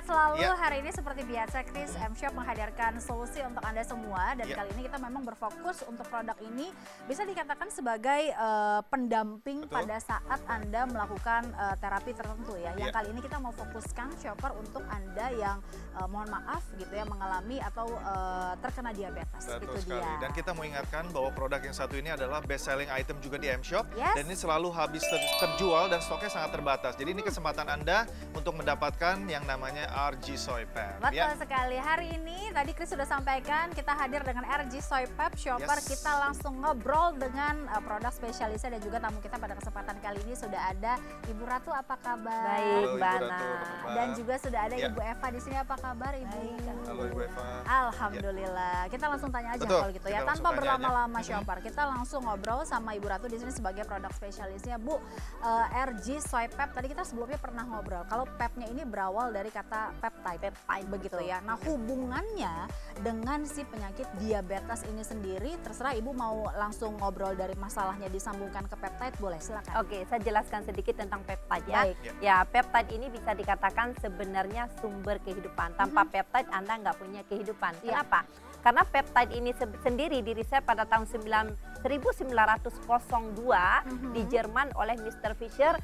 sehat selalu. Hari ini seperti biasa Kris M-Shop menghadirkan solusi untuk Anda semua. Dan kali ini kita memang berfokus untuk produk ini bisa dikatakan sebagai pendamping pada saat Anda melakukan terapi tertentu ya. Yang kali ini kita mau fokuskan shopper untuk Anda yang mohon maaf gitu ya mengalami atau terkena diabetes. Betul sekali. Dan kita mau ingatkan bahwa produk yang satu ini adalah best selling item juga di M-Shop. Dan ini selalu habis terjual dan stoknya sangat terbatas. Jadi ini kesempatan Anda untuk mendapatkan yang namanya RG Soy Pep. Betul sekali. Hari ini tadi Kris sudah sampaikan kita hadir dengan RG Soy Pep Shopper. Kita langsung ngobrol dengan produk spesialisnya dan juga tamu kita pada kesempatan kali ini sudah ada Ibu Ratu. Apa kabar? Baik, Mbak Ana. Dan juga sudah ada Ibu Eva di sini. Apa kabar Ibu? Halo Ibu Eva. Alhamdulillah. Kita langsung tanya aja kalau gitu ya. Tanpa berlama-lama Shopper. Kita langsung ngobrol sama Ibu Ratu di sini sebagai produk spesialisnya. Bu, RG Soy Pep tadi kita sebelumnya pernah ngobrol. Kalau pepnya ini berawal dari kata peptide begitu ya. Nah, hubungannya dengan si penyakit diabetes ini sendiri, terserah Ibu mau langsung ngobrol dari masalahnya disambungkan ke peptide, boleh silakan. Oke, saya jelaskan sedikit tentang peptide ya. Baik. Ya, peptide ini bisa dikatakan sebenarnya sumber kehidupan. Tanpa peptide Anda nggak punya kehidupan. Kenapa? Karena peptide ini sendiri diriset pada tahun 1902 di Jerman oleh Mr. Fischer.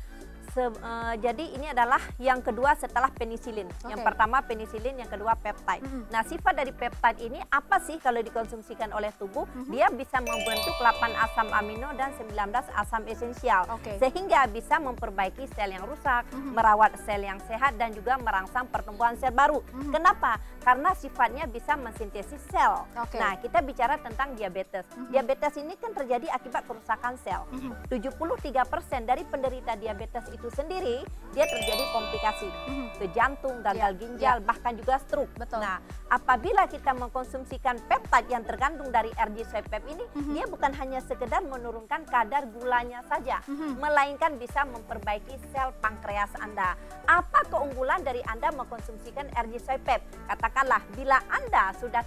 Jadi ini adalah yang kedua setelah penisilin. Yang pertama penisilin, yang kedua peptide. Nah, sifat dari peptide ini apa sih kalau dikonsumsikan oleh tubuh? Dia bisa membentuk 8 asam amino dan 19 asam esensial. Sehingga bisa memperbaiki sel yang rusak, merawat sel yang sehat dan juga merangsang pertumbuhan sel baru. Kenapa? Karena sifatnya bisa mensintesis sel. Nah, kita bicara tentang diabetes. Diabetes ini kan terjadi akibat kerusakan sel. 73% dari penderita diabetes itu sendiri dia terjadi komplikasi ke jantung, gagal ginjal, bahkan juga stroke. Nah, apabila kita mengkonsumsikan peptide yang terkandung dari RG Soy Pep ini, dia bukan hanya sekedar menurunkan kadar gulanya saja, melainkan bisa memperbaiki sel pankreas Anda. Apa keunggulan dari Anda mengkonsumsikan RG Soy Pep? Katakanlah bila Anda sudah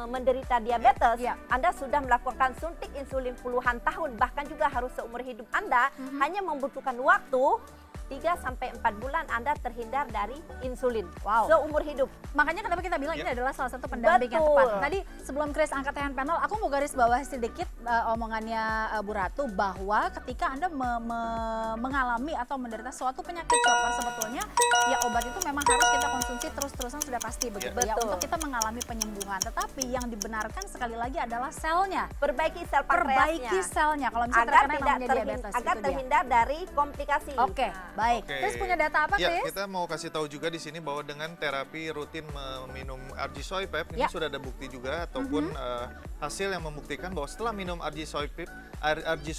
menderita diabetes, Anda sudah melakukan suntik insulin puluhan tahun, bahkan juga harus seumur hidup Anda, hanya membutuhkan waktu 3-4 bulan Anda terhindar dari insulin seumur hidup. Makanya kenapa kita bilang ini adalah salah satu pendamping yang tepat. Tadi sebelum Kris angkat hand panel, aku mau garis bawah sedikit omongannya Bu Ratu bahwa ketika Anda mengalami atau menderita suatu penyakit Shopper, sebetulnya ya obat itu memang harus kita konsumsi terus-terusan, sudah pasti begitu ya, untuk kita mengalami penyembuhan. Tetapi yang dibenarkan sekali lagi adalah selnya. Perbaiki sel pankreasnya. Perbaiki selnya kalau misalnya terkena namanya diabetes. Agar terhindar dari komplikasi. Baik, Kris punya data apa, Kris? Kita mau kasih tahu juga di sini bahwa dengan terapi rutin meminum RG Soy Pep ini sudah ada bukti juga ataupun hasil yang membuktikan bahwa setelah minum RG Soy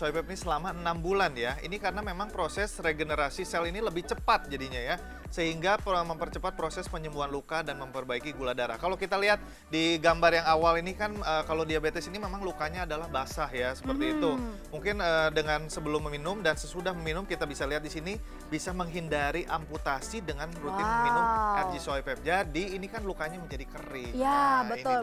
Pep ini selama 6 bulan ya. Ini karena memang proses regenerasi sel ini lebih cepat jadinya ya. Sehingga mempercepat proses penyembuhan luka dan memperbaiki gula darah. Kalau kita lihat di gambar yang awal ini kan kalau diabetes ini memang lukanya adalah basah ya, seperti itu. Mungkin dengan sebelum meminum dan sesudah meminum kita bisa lihat di sini bisa menghindari amputasi dengan rutin minum RG Soy Pep. Jadi ini kan lukanya menjadi kering. Ya, betul.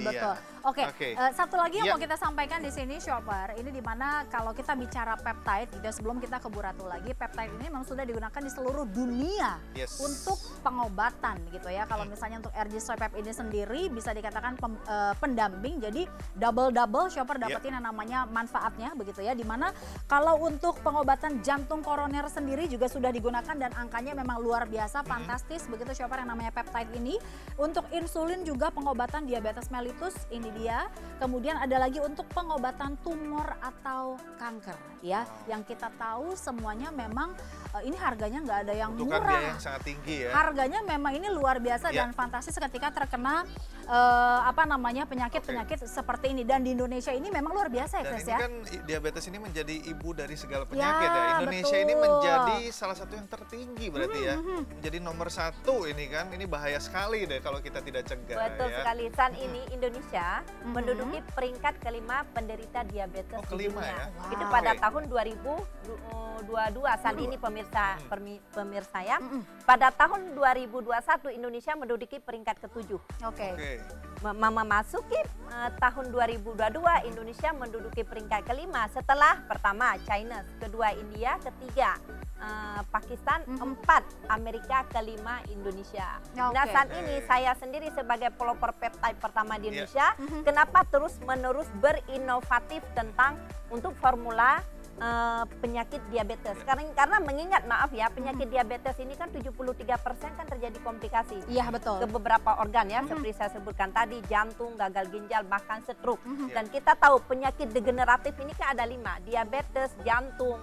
Oke. Satu lagi yang mau kita sampaikan di sini Shopper, ini dimana kalau kita bicara peptide, gitu, sebelum kita ke Bu Ratu lagi, peptide ini memang sudah digunakan di seluruh dunia untuk pengobatan gitu ya. Kalau misalnya untuk RG Soy Pep ini sendiri bisa dikatakan pendamping, jadi double Shopper dapetin yang namanya manfaatnya begitu ya. Dimana kalau untuk pengobatan jantung koroner sendiri juga sudah digunakan dan angkanya memang luar biasa, fantastis begitu Shopper yang namanya peptide ini. Untuk insulin juga pengobatan diabetes mellitus ini dia. Kemudian ada lagi untuk pengobatan tumor atau kanker ya. Yang kita tahu semuanya memang ini harganya nggak ada yang murah. Biaya yang sangat tinggi ya. Harganya memang ini luar biasa dan fantastis ketika terkena penyakit seperti ini. Dan di Indonesia ini memang luar biasa ya, Kris ya. Dan ini kan diabetes ini menjadi ibu dari segala penyakit ya. Indonesia ini menjadi salah satu yang tertinggi berarti ya. Menjadi nomor 1 ini kan. Ini bahaya sekali deh kalau kita tidak cegah. Betul sekali. Saat ini Indonesia menduduki peringkat kelima penderita diabetes di dunia. Itu pada tahun 2022. Saat ini pemirsa ya. Pada tahun 2021 Indonesia menduduki peringkat ke-7. Memasuki tahun 2022 Indonesia menduduki peringkat kelima setelah pertama China, kedua India, ketiga Pakistan, 4 Amerika, kelima Indonesia. Nah saat ini saya sendiri sebagai pelopor peptide pertama di Indonesia, kenapa terus-menerus berinovatif tentang untuk formula penyakit diabetes. Karena mengingat, maaf ya, penyakit diabetes ini kan 73% kan terjadi komplikasi. Iya betul. Ke beberapa organ ya, seperti saya sebutkan tadi, jantung, gagal ginjal, bahkan stroke. Dan kita tahu penyakit degeneratif ini kan ada 5, diabetes, jantung,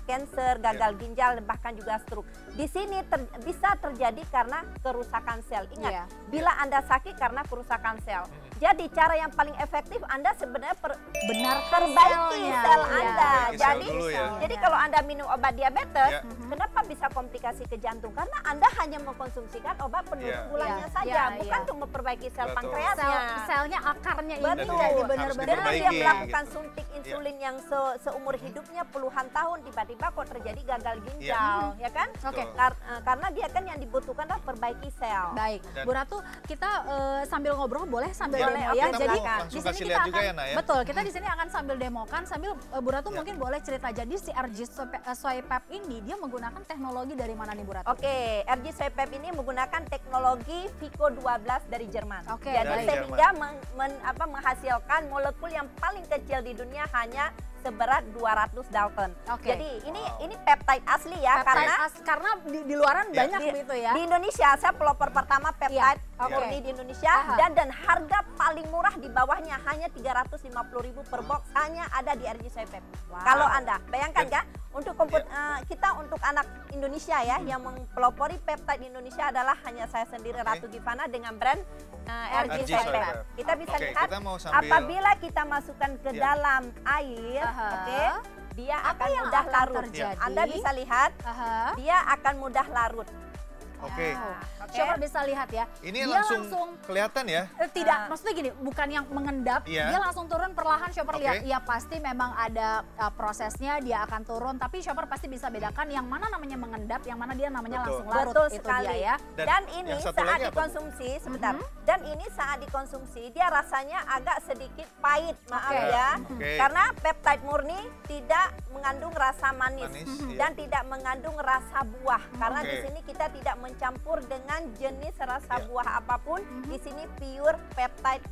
cancer, gagal ginjal, bahkan juga stroke. Di sini bisa terjadi karena kerusakan sel. Ingat, bila Anda sakit karena kerusakan sel. Jadi cara yang paling efektif Anda sebenarnya perbaiki sel Anda. Jadi kalau Anda minum obat diabetes, kenapa bisa komplikasi ke jantung? Karena Anda hanya mengkonsumsikan obat penurun gulanya saja, bukan untuk memperbaiki sel pankreasnya. Selnya akarnya ini benar-benar dia melakukan suntik insulin yang seumur hidupnya puluhan tahun, tiba-tiba kok terjadi gagal ginjal, ya kan? Karena dia kan yang dibutuhkan adalah perbaiki sel. Baik, Bu Ratu, kita sambil ngobrol boleh sambil demo ya. Jadi di sini kita akan betul, kita di sini akan sambil demokan sambil Bu Ratu mungkin boleh cerita. Jadi si RG Soy Pep ini dia menggunakan teknologi dari mana nih Bu Ratu? Oke, RG Soy Pep ini menggunakan teknologi Vico 12 dari Jerman. Jadi sehingga menghasilkan molekul yang paling kecil di dunia hanya seberat 200 Dalton. Jadi ini peptide asli ya, karena di luaran banyak gitu ya. Di Indonesia saya pelopor pertama peptide murni di Indonesia, dan harga paling murah di bawahnya hanya 350.000 per box, hanya ada di RG Soy Pep. Kalau Anda bayangkan ya, untuk kita untuk anak Indonesia ya, yang mempelopori peptide di Indonesia adalah hanya saya sendiri, Ratu Givana, dengan brand RG Soy Pep. Kita bisa lihat apabila kita masukkan ke dalam air, dia akan mudah larut. Anda bisa lihat, dia akan mudah larut. Coba bisa lihat ya. Ini dia langsung kelihatan ya? Tidak, maksudnya gini, bukan yang mengendap, dia langsung turun perlahan. Shopper lihat, ya pasti memang ada prosesnya, dia akan turun. Tapi shopper pasti bisa bedakan yang mana namanya mengendap, yang mana dia namanya langsung larut. Betul itu sekali. Dia ya. Dan ini saat dikonsumsi, sebentar. Dan ini saat dikonsumsi, dia rasanya agak sedikit pahit, maaf ya. Karena peptide murni tidak mengandung rasa manis dan tidak mengandung rasa buah. Karena di sini kita tidak mencampur dengan jenis rasa buah apapun. Di sini pure peptide.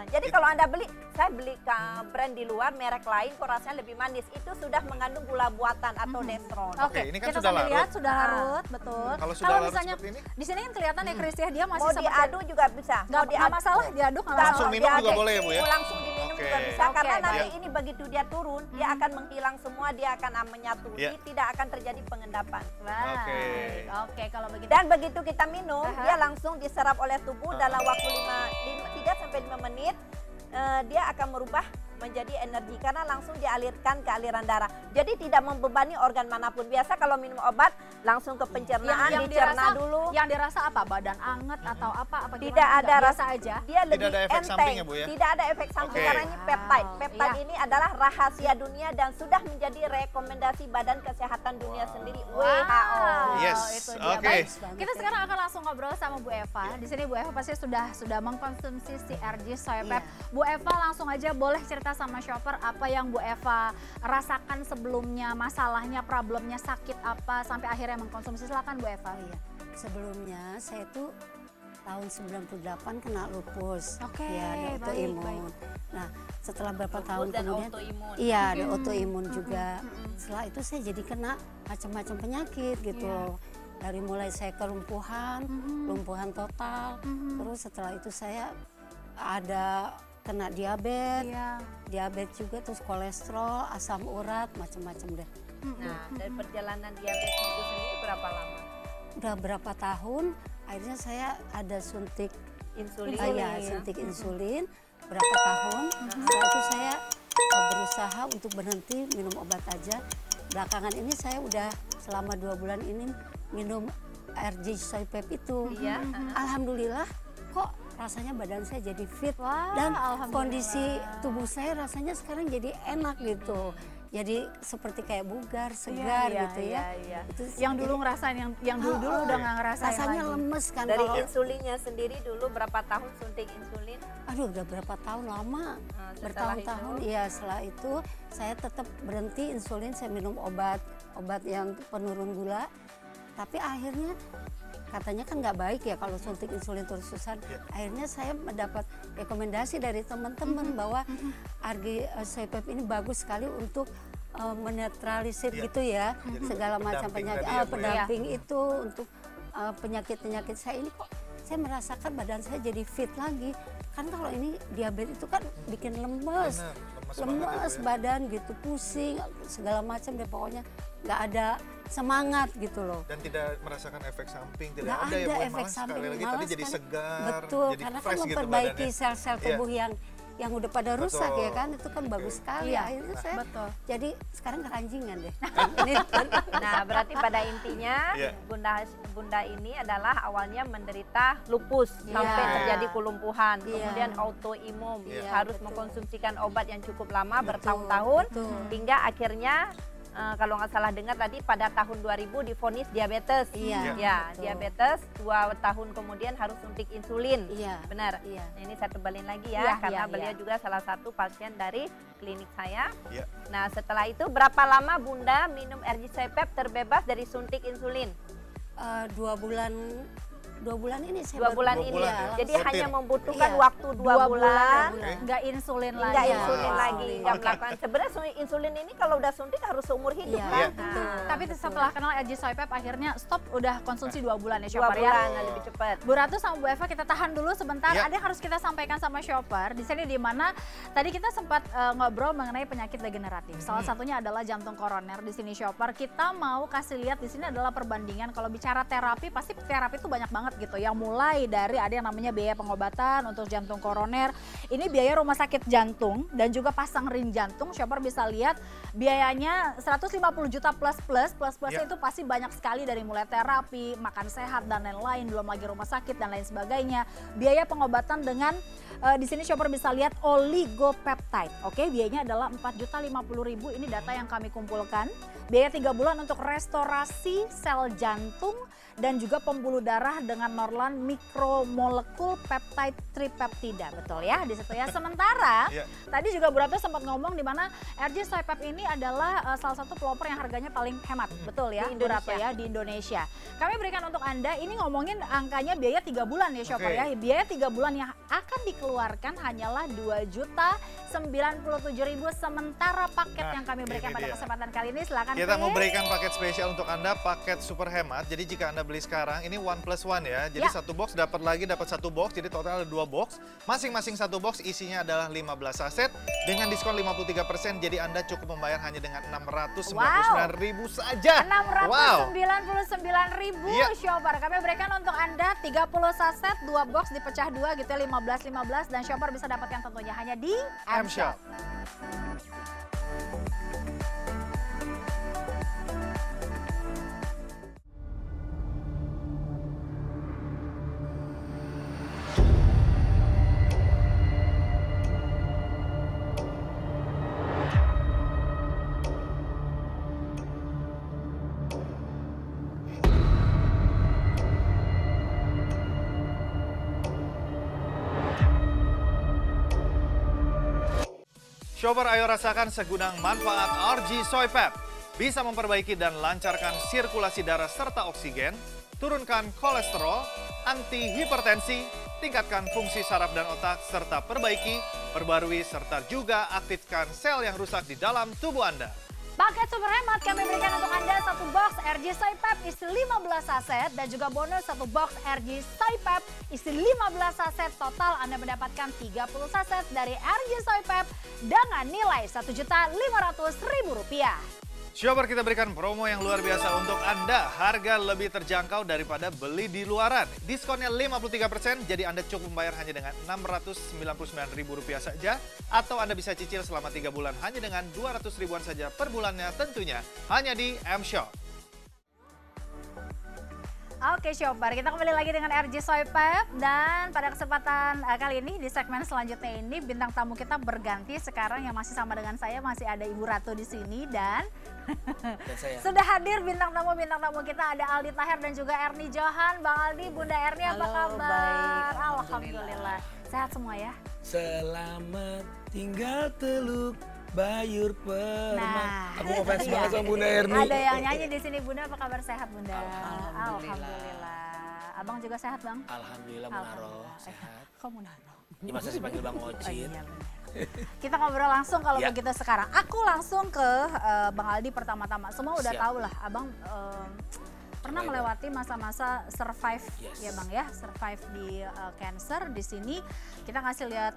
Jadi kalau Anda beli, saya beli ke brand di luar, merek lain kok rasanya lebih manis. Itu sudah mengandung gula buatan atau dextrose. Ini kan kita sudah sambil larut. lihat sudah larut, betul. Kalau sudah larut misalnya seperti ini, di sini kan kelihatan ya Chris ya, dia masih mau diaduk juga bisa. Nggak masalah diaduk, nggak masalah. Langsung minum juga boleh ya Bu ya? Langsung diminum juga bisa, karena nanti ini begitu dia turun, dia akan menghilang semua, dia akan menyatu. Jadi tidak akan terjadi pengendapan. Kalau begitu. Dan begitu kita minum, dia langsung diserap oleh tubuh dalam waktu 3-5 menit. Dia akan merubah menjadi energi karena langsung dialirkan ke aliran darah. Jadi tidak membebani organ manapun. Biasa kalau minum obat langsung ke pencernaan, dicerna dulu. Yang dirasa apa? Badan anget atau apa? Tidak ada rasa aja. Dia lebih tidak ada efek samping ya Bu ya? Tidak ada efek samping karena ini peptide. Peptide ini adalah rahasia dunia dan sudah menjadi rekomendasi Badan Kesehatan Dunia sendiri, WHO. Kita sekarang akan langsung ngobrol sama Bu Eva. Di sini Bu Eva pasti sudah mengkonsumsi si RG Soy Pep. Bu Eva langsung aja boleh cerita sama shopper apa yang Bu Eva rasakan sebelumnya, masalahnya, problemnya, sakit apa sampai akhirnya mengkonsumsi. Silakan Bu Eva. Sebelumnya saya tuh tahun 98 kena lupus, ada autoimun. Nah, setelah berapa tahun dan kemudian, ada autoimun juga. Setelah itu saya jadi kena macam-macam penyakit gitu. Dari mulai saya kelumpuhan, lumpuhan total. Terus setelah itu saya ada kena diabetes juga, terus kolesterol, asam urat, macam-macam deh. Nah, dari perjalanan diabetes itu sendiri berapa lama? Udah berapa tahun, akhirnya saya ada suntik insulin. Suntik insulin berapa tahun. Setelah itu saya berusaha untuk berhenti minum obat aja. Belakangan ini saya udah selama 2 bulan ini minum RG Soy Pep itu. Alhamdulillah kok rasanya badan saya jadi fit dan kondisi tubuh saya rasanya sekarang jadi enak gitu. Jadi seperti kayak bugar, segar gitu ya. Itu yang dulu ngerasain, yang dulu udah nggak ngerasain rasanya lagi. lemes kan. Dari insulinnya sendiri dulu berapa tahun suntik insulin? Aduh udah berapa tahun lama, bertahun-tahun. Iya, setelah itu saya tetap berhenti insulin, saya minum obat obat yang penurun gula, tapi akhirnya katanya kan nggak baik ya kalau suntik insulin terus-terusan. Akhirnya saya mendapat rekomendasi dari teman-teman bahwa ArgiSoyPep ini bagus sekali untuk menetralisir gitu ya, segala macam penyakit pendamping itu untuk penyakit-penyakit saya ini. Kok saya merasakan badan saya jadi fit lagi. Kan kalau ini diabetes itu kan bikin lemes badan gitu, pusing segala macam deh, pokoknya nggak ada semangat gitu loh. Dan tidak merasakan efek samping, tidak ada ya, efek samping, sekali lagi tadi jadi segar, betul, jadi karena kan fresh gitu memperbaiki badannya. sel-sel tubuh yang udah pada rusak ya kan, itu kan bagus sekali. Akhirnya saya jadi sekarang keranjingan deh. Nah, berarti pada intinya Bunda ini adalah awalnya menderita lupus sampai terjadi kelumpuhan, kemudian autoimun, harus mengkonsumsikan obat yang cukup lama bertahun-tahun hingga akhirnya kalau nggak salah dengar tadi pada tahun 2000 divonis diabetes. Diabetes 2 tahun kemudian harus suntik insulin. Benar. Nah, ini saya tebalin lagi ya, karena beliau juga salah satu pasien dari klinik saya. Nah, setelah itu berapa lama Bunda minum ArgiSoyPep terbebas dari suntik insulin? 2 bulan ini saya 2 bulan ini ya. Jadi hanya membutuhkan waktu 2 bulan, nggak insulin lagi. Nggak insulin lagi, nggak melakukan. Sebenarnya insulin ini kalau udah suntik harus seumur hidup kan. Tapi setelah kenal ArgiSoyPep akhirnya stop, udah konsumsi 2 bulan ya 2 shopper bulan, ya. lebih cepat. Bu Ratu sama Bu Eva kita tahan dulu sebentar. Ada yang harus kita sampaikan sama shopper di sini, di mana tadi kita sempat ngobrol mengenai penyakit degeneratif. Salah satunya adalah jantung koroner. Di sini shopper kita mau kasih lihat di sini adalah perbandingan. Kalau bicara terapi, pasti terapi itu banyak banget gitu. Yang mulai dari ada yang namanya biaya pengobatan untuk jantung koroner. Ini biaya rumah sakit jantung dan juga pasang ring jantung. Shopper bisa lihat biayanya 150 juta plus-plusnya itu pasti banyak sekali, dari mulai terapi, makan sehat dan lain-lain, belum lagi rumah sakit dan lain sebagainya. Biaya pengobatan dengan di sini shopper bisa lihat oligopeptide. Oke, biayanya adalah 4.050.000. Ini data yang kami kumpulkan. Biaya 3 bulan untuk restorasi sel jantung dan juga pembuluh darah dengan Norlan mikromolekul peptide tripeptida, betul ya di situ ya. Sementara tadi juga Bu Ratu sempat ngomong di mana ArgiSoyPep ini adalah salah satu pelopor yang harganya paling hemat, betul ya Bu Ratu ya, di Indonesia. Kami berikan untuk Anda, ini ngomongin angkanya biaya 3 bulan ya shopper ya. Biaya 3 bulan yang akan dikeluarkan hanyalah 2.097.000, sementara paket yang kami berikan pada kesempatan kali ini, silakan kita memberikan paket spesial untuk Anda, paket super hemat. Jadi jika Anda beli sekarang ini 1+1 ya. Jadi satu box dapat satu box, jadi total ada 2 box. Masing-masing satu box isinya adalah 15 saset dengan diskon 53%. Jadi Anda cukup membayar hanya dengan 699.000 saja. 699.000 shopper. Kami berikan untuk Anda 30 saset, 2 box dipecah 2 gitu ya, 15 dan shopper bisa dapatkan tentunya hanya di M-Shop. Shopper, ayo rasakan segudang manfaat ArgiSoyPep. Bisa memperbaiki dan lancarkan sirkulasi darah serta oksigen, turunkan kolesterol, anti hipertensi, tingkatkan fungsi saraf dan otak, serta perbarui, serta juga aktifkan sel yang rusak di dalam tubuh Anda. Paket super hemat kami berikan untuk Anda 1 box ArgiSoyPep isi 15 saset dan juga bonus 1 box ArgiSoyPep isi 15 saset. Total Anda mendapatkan 30 saset dari ArgiSoyPep dengan nilai Rp1.500.000. Shopper, kita berikan promo yang luar biasa untuk Anda. Harga lebih terjangkau daripada beli di luaran. Diskonnya 53%, jadi Anda cukup membayar hanya dengan Rp699.000 saja. Atau Anda bisa cicil selama 3 bulan hanya dengan 200 ribuan saja per bulannya, tentunya hanya di M-Shop. Oke shopper, kita kembali lagi dengan ArgiSoyPep dan pada kesempatan kali ini di segmen selanjutnya ini bintang tamu kita berganti. Sekarang yang masih sama dengan saya masih ada Ibu Ratu di sini dan sudah hadir bintang tamu kita, ada Aldi Taher dan juga Erni Johan. Bang Aldi, Bunda Erni, apa kabar? Baik, alhamdulillah. Sehat semua ya? Selamat tinggal Teluk Bayur Permai. Nah, aku ngefans banget sama Bunda Erni. Ada yang nyanyi di sini. Bunda apa kabar, sehat Bunda? Alhamdulillah. Abang juga sehat Bang? Alhamdulillah Munaro sehat. Kok Munaro? Ya masa sih panggil Bang Ocit. Iya, kita ngobrol langsung kalau begitu sekarang. Aku langsung ke Bang Aldi pertama-tama. Semua udah tahu lah, Abang pernah melewati masa-masa survive ya Bang ya, survive di cancer. Di sini kita ngasih lihat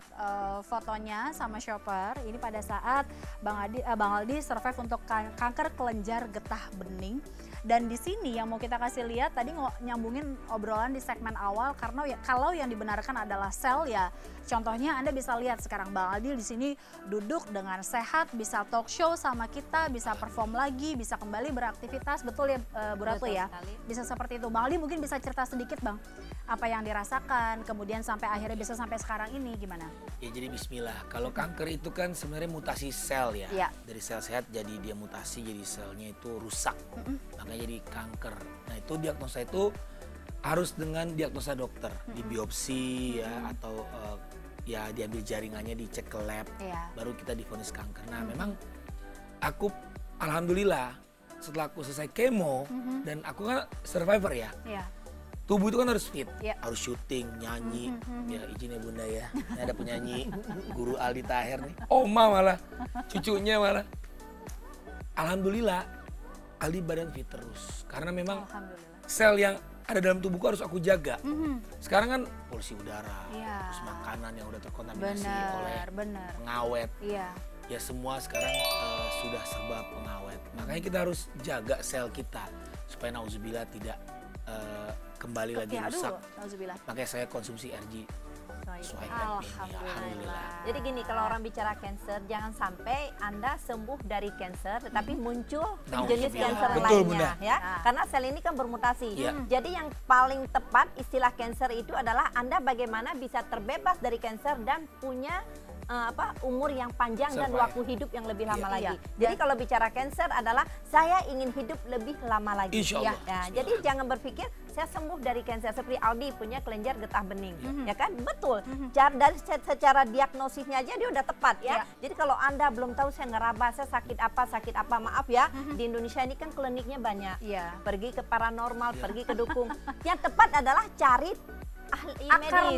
fotonya sama Shopper. Ini pada saat Bang Aldi survive untuk kanker kelenjar getah bening. Dan di sini yang mau kita kasih lihat tadi nyambungin obrolan di segmen awal, karena kalau yang dibenarkan adalah sel ya. Contohnya Anda bisa lihat sekarang Bang Aldi di sini duduk dengan sehat, bisa talk show sama kita, bisa perform lagi, bisa kembali beraktivitas, betul ya Bu Ratu ya? Bisa seperti itu. Bang Aldi mungkin bisa cerita sedikit Bang, apa yang dirasakan, kemudian sampai akhirnya bisa sampai sekarang ini gimana? Ya jadi bismillah, kalau kanker itu kan sebenarnya mutasi sel ya. Dari sel sehat jadi dia mutasi, jadi selnya itu rusak, makanya jadi kanker. Nah itu diagnosa itu harus dengan diagnosa dokter, di biopsi ya, atau ya diambil jaringannya, dicek ke lab, baru kita divonis kanker. Nah memang aku alhamdulillah setelah aku selesai kemo, dan aku kan survivor ya, tubuh itu kan harus fit, harus syuting, nyanyi, ya izin ya Bunda ya, ini ada penyanyi Guru Aldi Taher nih, Oma malah, cucunya malah. Alhamdulillah Aldi badan fit terus, karena memang sel yang ada dalam tubuhku harus aku jaga. Sekarang kan polusi udara, terus makanan yang udah terkontaminasi oleh pengawet. Ya semua sekarang sudah serba pengawet. Makanya kita harus jaga sel kita supaya nauzubillah tidak kembali lagi rusak. Makanya saya konsumsi RG Swipe ini. Alhamdulillah. Jadi gini, kalau orang bicara cancer, jangan sampai Anda sembuh dari cancer, tetapi muncul jenis cancer lainnya, ya. Karena sel ini kan bermutasi. Jadi yang paling tepat istilah cancer itu adalah Anda bagaimana bisa terbebas dari cancer dan punya umur yang panjang dan waktu hidup yang lebih lama lagi. Jadi kalau bicara cancer adalah saya ingin hidup lebih lama lagi. Jadi jangan berpikir saya sembuh dari cancer seperti Aldi punya kelenjar getah bening, ya kan? Betul. Dari secara diagnosisnya aja dia udah tepat ya. Jadi kalau Anda belum tahu saya ngeraba, saya sakit apa, maaf ya. Di Indonesia ini kan kliniknya banyak. Pergi ke paranormal, pergi ke dukung. Yang tepat adalah cari ahli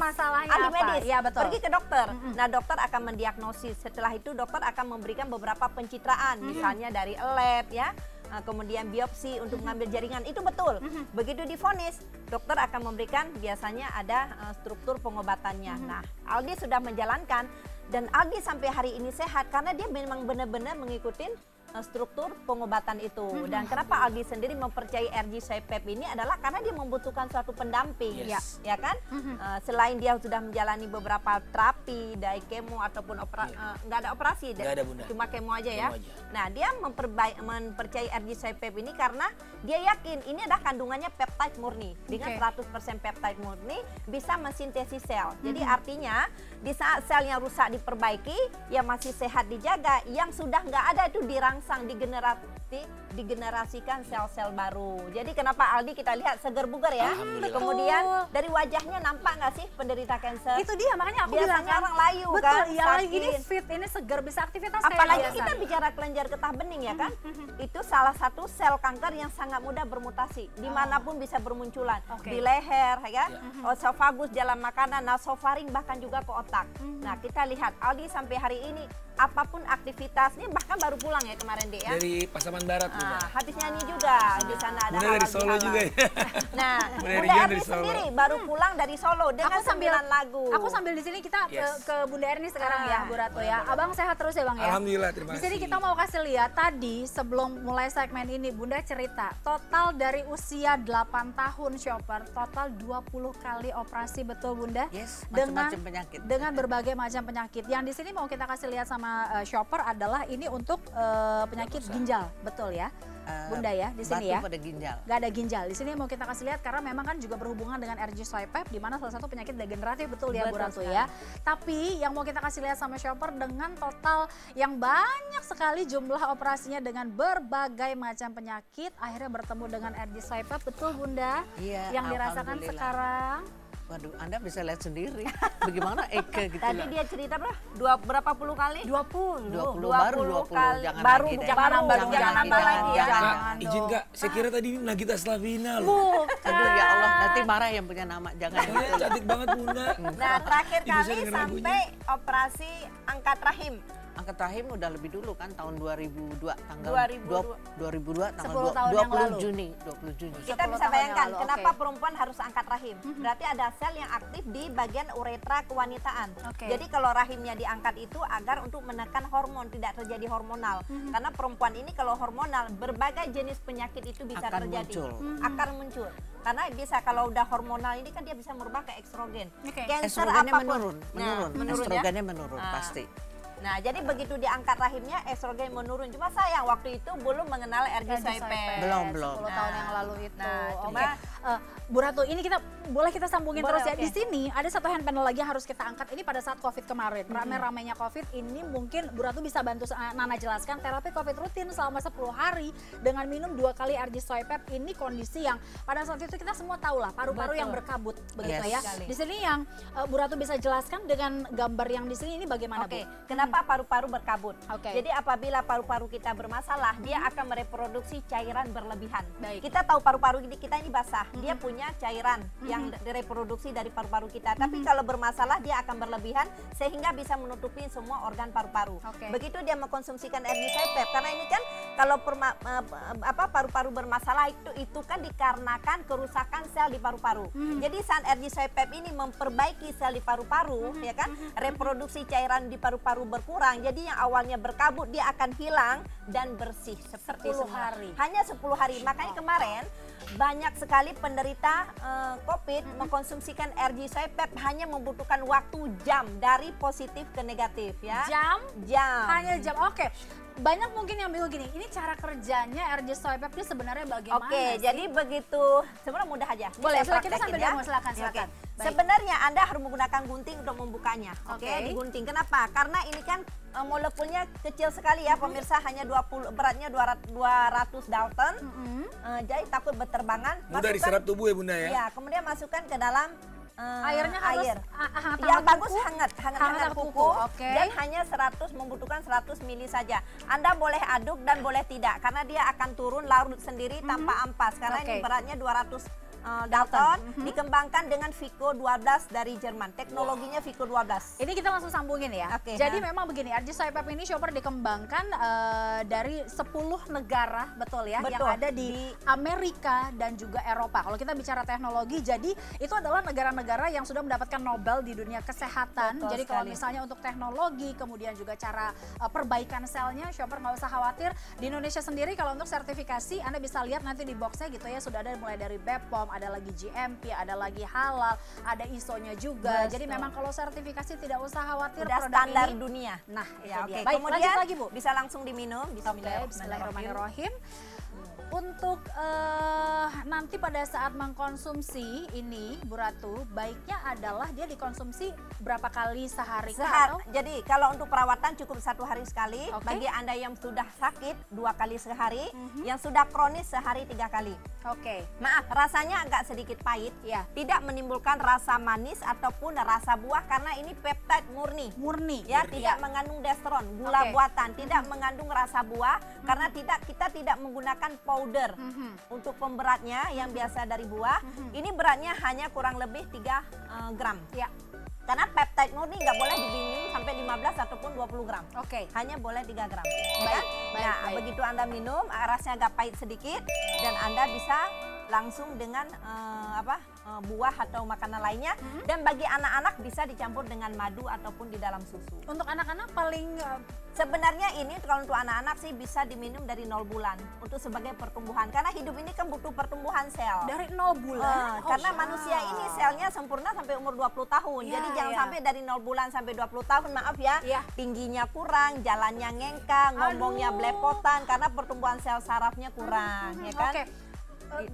medis, ya, betul. Pergi ke dokter. Nah dokter akan mendiagnosis. Setelah itu dokter akan memberikan beberapa pencitraan, misalnya dari lab ya, kemudian biopsi untuk mengambil jaringan, itu betul. Begitu divonis, dokter akan memberikan biasanya ada struktur pengobatannya. Nah Aldi sudah menjalankan dan Aldi sampai hari ini sehat karena dia memang benar-benar mengikuti struktur pengobatan itu. Dan kenapa Aldi sendiri mempercayai RG Swipe ini adalah karena dia membutuhkan suatu pendamping, ya kan? Selain dia sudah menjalani beberapa terapi, dari kemo ataupun nggak ada operasi, cuma kemo aja ya. Nah dia mempercayai RG Swipe ini karena dia yakin ini adalah kandungannya peptide murni. Dengan 100% peptide murni bisa mensintesis sel. Jadi artinya di saat sel yang rusak diperbaiki, yang masih sehat dijaga, yang sudah nggak ada itu dirangsang, digenerasikan sel-sel baru. Jadi kenapa Aldi kita lihat seger bugar ya. Kemudian dari wajahnya nampak nggak sih penderita cancer? Itu dia, makanya aku bilang orang layu betul, kan. Iya, ini fit, ini seger, bisa aktivitas. Apalagi kita bicara kelenjar getah bening ya kan. Itu salah satu sel kanker yang sangat mudah bermutasi. Dimanapun bisa bermunculan. Di leher ya kan, esophagus, jalan makanan, nasofaring, bahkan juga ke otak. Nah kita lihat Aldi sampai hari ini apapun aktivitasnya, bahkan baru pulang ya kemarin deh ya. Dari Pasaman Barat. Habis nyanyi juga di sana ada. Bunda dari Solo juga ya. Nah, Bunda Erni sendiri baru pulang dari Solo dengan 9 lagu. Aku sambil di sini kita ke Bunda Erni sekarang ya, Bu Ratu ya. Abang sehat terus ya Bang ya. Alhamdulillah, terima kasih. Di sini kita mau kasih lihat tadi sebelum mulai segmen ini Bunda cerita total dari usia 8 tahun Shopper, total 20 kali operasi, betul Bunda? Yes, dengan macam-macam penyakit. Dengan berbagai macam penyakit. Yang di sini mau kita kasih lihat sama Shopper adalah ini untuk penyakit ginjal, betul ya? Bunda ya, di sini ya. Pada ginjal. Gak ada ginjal. Di sini mau kita kasih lihat karena memang kan juga berhubungan dengan RG Swipe, di mana salah satu penyakit degeneratif, betul ya Bu Ratu ya. Tapi yang mau kita kasih lihat sama Shopper dengan total yang banyak sekali jumlah operasinya dengan berbagai macam penyakit, akhirnya bertemu dengan RG Swipe, betul Bunda? Iya. Yang dirasakan sekarang. Waduh, Anda bisa lihat sendiri bagaimana Eke gitu. Tadi dia cerita berapa puluh kali? 20 baru 20 kali. Jangan nambah lagi ya. Kak, izin Kak, saya kira tadi ini Nagita Slavina loh. Aduh ya Allah, nanti marah yang punya nama, jangan gitu. Cantik banget Bunda. Nah, terakhir Ibu saya kali denger sampai operasi angkat rahim. Angkat rahim udah lebih dulu kan, tahun 2002 tanggal 2002 tanggal 20 Juni. Kita bisa bayangkan kenapa perempuan harus angkat rahim. Berarti ada sel yang aktif di bagian uretra kewanitaan. Jadi kalau rahimnya diangkat itu agar untuk menekan hormon, tidak terjadi hormonal. Karena perempuan ini kalau hormonal, berbagai jenis penyakit itu bisa terjadi. Akan muncul. Karena bisa kalau udah hormonal ini kan dia bisa merubah ke estrogen. Cancer apapun. Estrogennya menurun pasti. Nah, jadi begitu diangkat rahimnya, estrogen menurun. Cuma sayang waktu itu belum mengenal RG-SOIPEP. Belum. 10 tahun yang lalu itu. Nah, cuma Bu Ratu, ini boleh kita sambungin boleh, terus ya. Di sini ada satu hand panel lagi yang harus kita angkat. Ini pada saat COVID kemarin, rame-ramenya COVID ini mungkin Bu Ratu bisa bantu Nana jelaskan terapi COVID rutin selama 10 hari dengan minum 2 kali RG-SOIPEP. Ini kondisi yang pada saat itu kita semua tahu lah, paru-paru yang berkabut begitu ya. Di sini yang Bu Ratu bisa jelaskan dengan gambar yang di sini ini bagaimana Bu? Kenapa paru-paru berkabut? Jadi apabila paru-paru kita bermasalah, dia akan mereproduksi cairan berlebihan. Kita tahu paru-paru kita ini basah, dia punya cairan yang direproduksi dari paru-paru kita. Tapi kalau bermasalah dia akan berlebihan sehingga bisa menutupi semua organ paru-paru. Begitu dia mengkonsumsikan RG-SOIPEP, karena ini kan kalau paru-paru bermasalah itu kan dikarenakan kerusakan sel di paru-paru. Jadi saat RG-SOIPEP ini memperbaiki sel di paru-paru, ya kan, reproduksi cairan di paru-paru berkurang. Jadi yang awalnya berkabut dia akan hilang dan bersih seperti 10 hari. Hanya 10 hari. Makanya kemarin banyak sekali penderita COVID mengkonsumsikan RG-SOIPEP hanya membutuhkan waktu jam dari positif ke negatif ya. Jam? Hanya jam. Banyak mungkin yang bingung gini, ini cara kerjanya RG-SOIPEP ini sebenarnya bagaimana sih? Jadi begitu, sebenarnya mudah aja. Boleh, kita sambil demo, silakan. Sebenarnya Anda harus menggunakan gunting untuk membukanya. Digunting. Kenapa? Karena ini kan molekulnya kecil sekali ya pemirsa, hanya 20, beratnya 200 Dalton. Jadi takut berterbangan. Mudah diserap tubuh ya Bunda ya? Ya, kemudian masukkan ke dalam airnya harus yang bagus hangat kuku dan hanya membutuhkan 100 ml saja. Anda boleh aduk dan boleh tidak karena dia akan turun larut sendiri tanpa ampas karena ini beratnya 200 Dalton, dikembangkan dengan Vico 12 dari Jerman. Teknologinya Vico 12. Ini kita langsung sambungin ya. Jadi memang begini, RG-SOIPEP ini Shopper dikembangkan dari 10 negara, betul ya, yang ada di Amerika dan juga Eropa. Kalau kita bicara teknologi, jadi itu adalah negara-negara yang sudah mendapatkan Nobel di dunia kesehatan. Jadi kalau misalnya untuk teknologi, kemudian juga cara perbaikan selnya, Shopper nggak usah khawatir. Di Indonesia sendiri kalau untuk sertifikasi, Anda bisa lihat nanti di boxnya gitu ya, sudah ada mulai dari BPOM, ada lagi GMP, ada lagi halal, ada ISO-nya juga. Jadi memang kalau sertifikasi tidak usah khawatir, udah standar dunia. Nah, ya, dia. Baik, kemudian lanjut lagi Bu. Bisa langsung diminum. Bismillahirrahmanirrahim. Untuk nanti pada saat mengkonsumsi ini Bu Ratu, baiknya adalah dia dikonsumsi berapa kali sehari? Jadi kalau untuk perawatan cukup 1 hari sekali. Bagi Anda yang sudah sakit 2 kali sehari, yang sudah kronis sehari 3 kali. Maaf, rasanya agak sedikit pahit, tidak menimbulkan rasa manis ataupun rasa buah karena ini peptide murni. Ya, tidak mengandung dextron, gula buatan, tidak mengandung rasa buah karena kita tidak menggunakan powder untuk pemberatnya yang biasa dari buah. Ini beratnya hanya kurang lebih 3 gram. Karena peptide murni nggak boleh diminum sampai 15 ataupun 20 gram. Hanya boleh 3 gram. Begitu Anda minum, rasanya agak pahit sedikit dan Anda bisa langsung dengan buah atau makanan lainnya. Dan bagi anak-anak bisa dicampur dengan madu ataupun di dalam susu. Untuk anak-anak paling sebenarnya ini kalau untuk anak-anak sih bisa diminum dari 0 bulan untuk sebagai pertumbuhan karena hidup ini kan butuh pertumbuhan sel. Dari 0 bulan? Karena manusia ini selnya sempurna sampai umur 20 tahun. Jadi jangan sampai dari 0 bulan sampai 20 tahun, maaf ya, tingginya kurang, jalannya ngengkang, ngomongnya belepotan karena pertumbuhan sel sarafnya kurang, ya kan?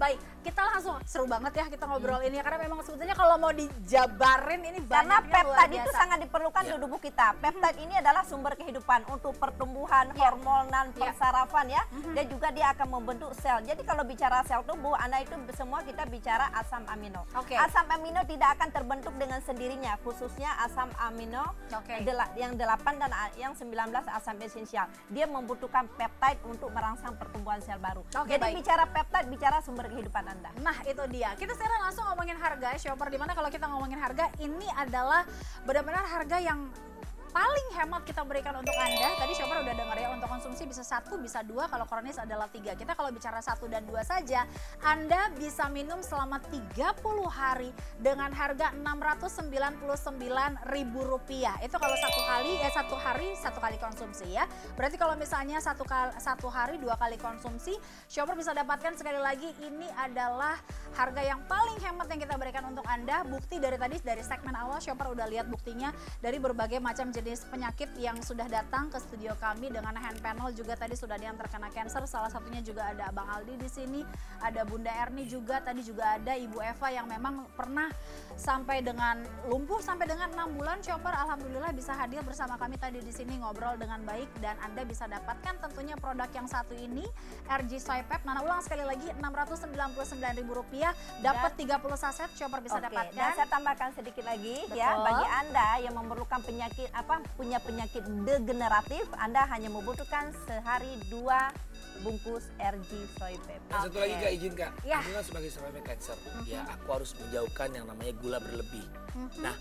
Baik, kita langsung seru banget ya kita ngobrol ini karena memang sebetulnya kalau mau dijabarin ini karena peptide itu sangat diperlukan ya. di tubuh kita. Peptide ini adalah sumber kehidupan untuk pertumbuhan, hormonan, persarafan ya. Dan juga dia akan membentuk sel. Jadi kalau bicara sel tubuh, Anda itu semua kita bicara asam amino. Asam amino tidak akan terbentuk dengan sendirinya, khususnya asam amino yang 8 dan yang 19 asam esensial. Dia membutuhkan peptide untuk merangsang pertumbuhan sel baru. Jadi bicara peptide, bicara sumber kehidupan Anda. Nah itu dia, kita sekarang langsung ngomongin harga shopper, dimana kalau kita ngomongin harga ini adalah benar-benar harga yang paling hemat kita berikan untuk Anda. Tadi shopper udah dengar ya, untuk konsumsi bisa 1, bisa 2, kalau kronis adalah 3. Kita kalau bicara 1 dan 2 saja, Anda bisa minum selama 30 hari dengan harga Rp699.000. Itu kalau satu hari 1 kali konsumsi ya. Berarti kalau misalnya satu hari 2 kali konsumsi, shopper bisa dapatkan sekali lagi ini adalah harga yang paling hemat yang kita berikan untuk Anda. Bukti dari tadi, dari segmen awal shopper udah lihat buktinya dari berbagai macam jenis penyakit yang sudah datang ke studio kami dengan hand panel juga tadi sudah ada yang terkena cancer, salah satunya juga ada Abang Aldi di sini, ada Bunda Erni juga, tadi juga ada Ibu Eva yang memang pernah sampai dengan lumpuh sampai dengan 6 bulan. Shopper alhamdulillah bisa hadir bersama kami tadi di sini ngobrol dengan baik dan Anda bisa dapatkan tentunya produk yang satu ini RG Soy Pep. Nana ulang sekali lagi Rp699.000 dapat 30 saset shopper bisa dapatkan. Dan saya tambahkan sedikit lagi ya, bagi Anda yang memerlukan punya penyakit degeneratif, Anda hanya membutuhkan sehari 2 bungkus RG Soy Pep. Nah, satu lagi Kak, izin Kak, aku kan sebagai survivor cancer, ya aku harus menjauhkan yang namanya gula berlebih. Nah,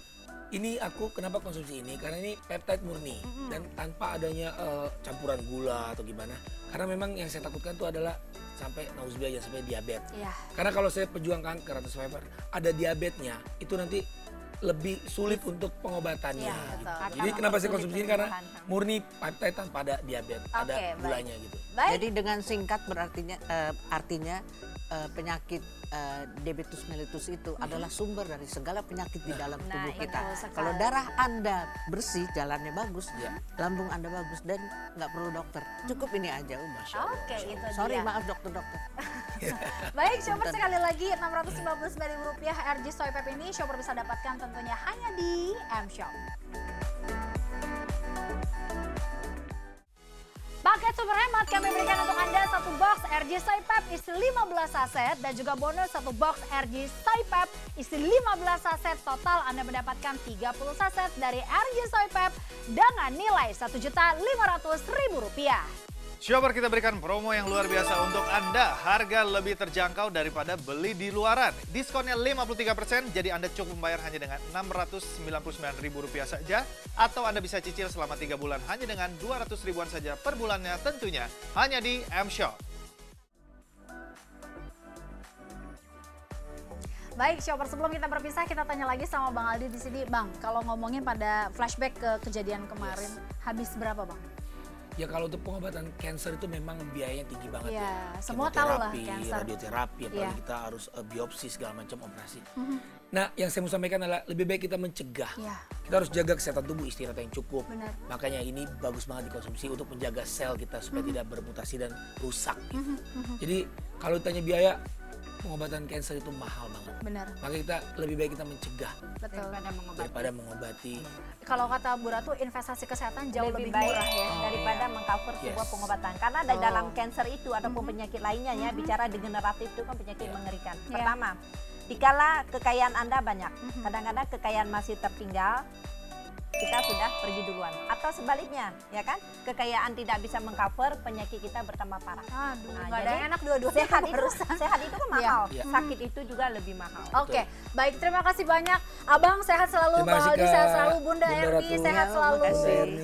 ini aku kenapa konsumsi ini? Karena ini peptide murni dan tanpa adanya campuran gula atau gimana. Karena memang yang saya takutkan itu adalah sampai nauzubillah ya, sampai diabetes. Karena kalau saya pejuang kanker atau survivor, ada diabetesnya, itu nanti lebih sulit untuk pengobatannya. Gitu. Jadi kenapa saya konsumsi ini? Karena murni peptide tanpa ada diabetes, ada gulanya gitu. Jadi dengan singkat artinya penyakit diabetes mellitus itu adalah sumber dari segala penyakit di dalam tubuh kita. Kalau darah Anda bersih, jalannya bagus, lambung Anda bagus dan nggak perlu dokter. Cukup ini aja, Masya Allah. Itu Sorry, dia. maaf dokter-dokter. Baik, shopper sekali lagi Rp699.000 RG Soy Pep ini shopper bisa dapatkan tentunya hanya di M-Shop. Paket super hemat kami berikan untuk Anda 1 box RG Soy Pep isi 15 saset dan juga bonus 1 box RG Soy Pep isi 15 saset. Total Anda mendapatkan 30 saset dari RG Soy Pep dengan nilai Rp1.500.000. Shopper, kita berikan promo yang luar biasa untuk Anda. Harga lebih terjangkau daripada beli di luaran. Diskonnya 53%, jadi Anda cukup membayar hanya dengan Rp699.000 saja. Atau Anda bisa cicil selama 3 bulan hanya dengan 200 ribuan saja per bulannya, tentunya hanya di M-Shop. Baik, shopper, sebelum kita berpisah kita tanya lagi sama Bang Aldi di sini. Bang, kalau ngomongin pada flashback ke kejadian kemarin, habis berapa Bang? Ya kalau untuk pengobatan cancer itu memang biayanya tinggi banget ya. Semua tahu lah cancer. Radioterapi, apalagi kita harus biopsi segala macam operasi. Nah, yang saya mau sampaikan adalah lebih baik kita mencegah. Kita harus jaga kesehatan tubuh, istirahat yang cukup. Makanya ini bagus banget dikonsumsi untuk menjaga sel kita supaya tidak bermutasi dan rusak. Gitu. Jadi kalau ditanya biaya, pengobatan cancer itu mahal banget. Maka kita lebih baik kita mencegah daripada mengobati. Kalau kata Bu Ratu, investasi kesehatan jauh lebih murah ya daripada mengcover sebuah pengobatan. Karena di dalam cancer itu ataupun penyakit lainnya ya, bicara degeneratif itu kan penyakit mengerikan. Pertama, dikala kekayaan Anda banyak, kadang-kadang kekayaan masih tertinggal, kita sudah pergi duluan. Atau sebaliknya, ya kan? Kekayaan tidak bisa mengcover, penyakit kita bertambah parah. Aduh, nggak ada enak dua-duanya. Sehat itu kan mahal, sakit itu juga lebih mahal. Oke, baik, terima kasih banyak. Abang sehat selalu, Bang Aldi sehat selalu, Bunda Erni sehat selalu.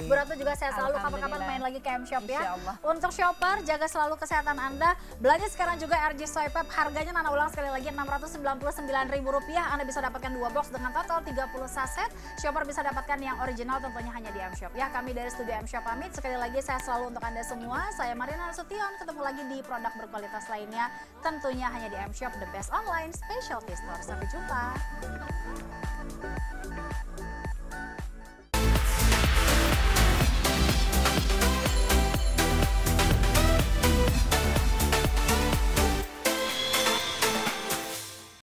Bu Ratu juga sehat selalu, kapan-kapan main lagi ke M-Shop ya. Untuk shopper, jaga selalu kesehatan Anda. Belanja sekarang juga RG Soy Pep, harganya Nana ulang sekali lagi Rp699.000. Anda bisa dapatkan 2 box dengan total 30 saset. Shopper bisa dapatkan yang original tentunya hanya di M-Shop ya. Kami dari studio M-Shop pamit. Sekali lagi saya selalu untuk Anda semua. Saya Marina Nasution. Ketemu lagi di produk berkualitas lainnya. Tentunya hanya di M-Shop, the best online specialty store. Sampai jumpa.